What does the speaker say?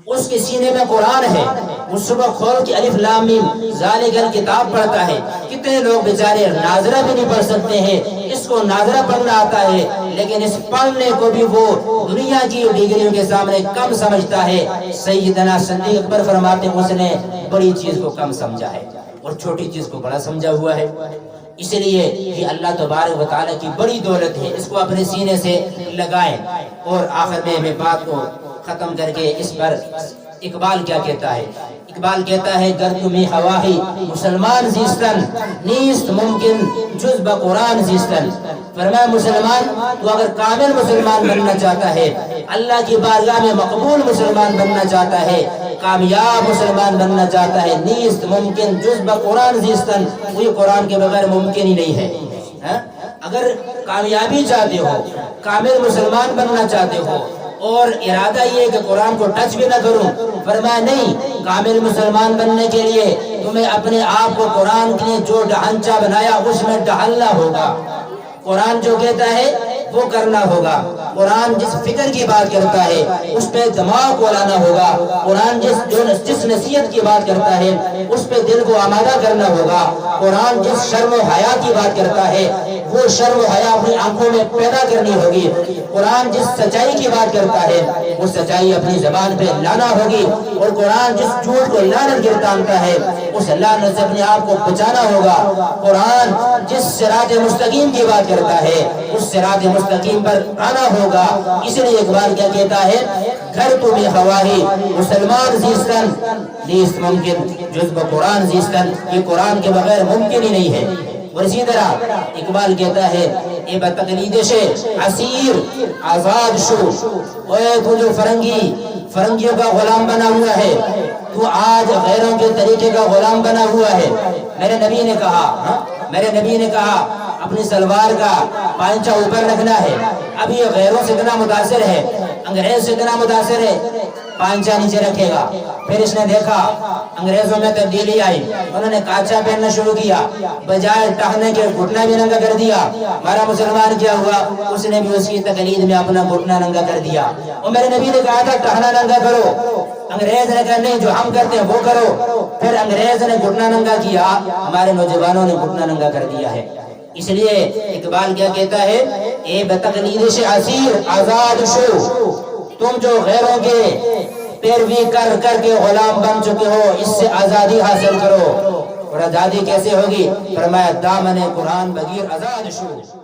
اس کے سینے میں قرآن ہے، وہ صبح کھول کے الف لام میم ذالک الکتاب پڑھتا ہے۔ کتنے لوگ بیچارے ناظرہ بھی نہیں پڑھ سکتے ہیں، اس کو ناظرہ پڑھنا آتا ہے، لیکن اس پڑھنے کو بھی وہ دنیا کی ڈگریوں کے سامنے کم سمجھتا ہے۔ سیدنا صدیق اکبر فرماتے ہیں اس نے بڑی چیز کو کم سمجھا ہے اور چھوٹی چیز کو بڑا سمجھا ہوا ہے۔ اس لیے یہ اللہ تبارک و تعالیٰ کی بڑی دولت ہے، اس کو اپنے سینے سے لگائیں۔ اور آخر میں بات کو ختم کر کے اس پر اقبال کیا کہتا ہے؟ اقبال کہتا ہے گر تمہیں ہواہی مسلمان زیستن نیست ممکن جز بقرآن زیستن۔ فرمایا مسلمان تو اگر کامل مسلمان بننا چاہتا ہے، اللہ کی بارگاہ میں مقبول مسلمان بننا چاہتا ہے، کامیاب مسلمان بننا چاہتا ہے، نیست ممکن جز بقرآن زیستن، وہ قرآن کے بغیر ممکن ہی نہیں ہے۔ اگر کامیابی چاہتے ہو، کامل مسلمان بننا چاہتے ہو اور ارادہ یہ کہ قرآن کو ٹچ بھی نہ کروں، فرمایا نہیں، کامل مسلمان بننے کے لیے تمہیں اپنے آپ کو قرآن نے جو ڈھانچہ بنایا اس میں ڈھالنا ہوگا۔ قرآن جو کہتا ہے وہ کرنا ہوگا، قرآن جس فکر کی بات کرتا ہے اس پہ دماغ کو لانا ہوگا، قرآن جس نصیحت کی بات کرتا ہے اس پہ دل کو آمادہ کرنا ہوگا، قرآن جس شرم و حیا کی بات کرتا ہے وہ شرم و حیا اپنی آنکھوں میں پیدا کرنی ہوگی، قرآن جس سچائی کی بات کرتا ہے وہ سچائی اپنی زبان پہ لانا ہوگی، اور قرآن جس جھوٹ کو لعنت گردانتا ہے اس لعنت سے اپنے آپ کو بچانا ہوگا، قرآن جس صراط مستقیم کی بات کرتا ہے اس صراط مستقیم پر آنا ہوگا۔ اس لیے اقبال کیا کہتا ہے گھر تمہیں ہواہی مسلمان زیستن نیست ممکن جز بقرآن زیستن، یہ قرآن کے بغیر ممکن ہی نہیں ہے۔ اور اسی طرح اقبال کہتا ہے اے بتقلید شے اسیر آزاد شو، اے تو جو فرنگیوں کا غلام بنا ہوا ہے، تو آج غیروں کے طریقے کا غلام بنا ہوا ہے۔ میرے نبی نے کہا اپنی سلوار کا پائنچہ اوپر رکھنا ہے۔ اب یہ غیروں سے اتنا متاثر ہے، انگریز سے اتنا متاثر ہے، پائنچہ نیچے رکھے گا۔ پھر اس نے دیکھا انگریزوں میں تبدیلی آئی، انہوں نے کانچا پہننا شروع کیا، بجائے ٹہنے کے گھٹنا بھی ننگا کر دیا۔ ہمارا مسلمان کیا ہوا؟ اس نے بھی اس کی تقلید میں اپنا گھٹنا ننگا کر دیا۔ اور میرے نبی نے کہا تھا ٹہنا ننگا کرو، انگریز نے کہا نہیں، جو ہم کرتے ہیں وہ کرو۔ پھر انگریز نے گھٹنا ننگا کیا، ہمارے نوجوانوں نے گھٹنا ننگا کر دیا ہے۔ اس لیے اقبال کیا کہتا ہے اے بتقلید سے اسیر آزاد شو، تم جو غیروں کے پیروی کر کے غلام بن چکے ہو اس سے آزادی حاصل کرو۔ اور آزادی کیسے ہوگی؟ فرمایا دامن قرآن بغیر آزاد شو۔